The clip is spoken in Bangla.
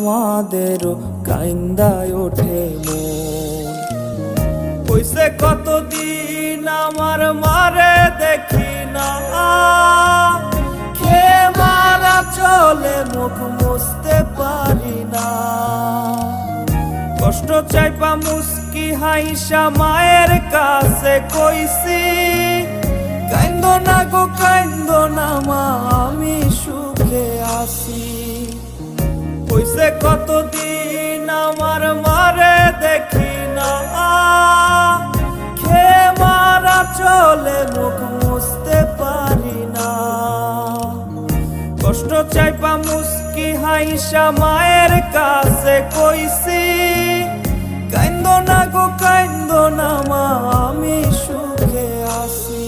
আমাদেরও কাইন্দায় ওঠে মন। হইছে কতদিন আমার মারে দেখি না, খেয়ে মারা চলে মুখ মুছতে পারি না। কষ্ট চাইপা মুস্কি হাইসা মায়ের কাছে কইছি, কাইন্দো না গো কাইন্দো না মা, আমি সুখে আছি। হইছে কতদিন আমার মারে দেখি না, খেয়ে মারা চলে মুখ মুছতে পারি না। কষ্ট চাইপা মুস্কি হাইসা মায়ের কাছে কইছি, কাইন্দো না গো কাইন্দো না মা, আমি সুখে আছি।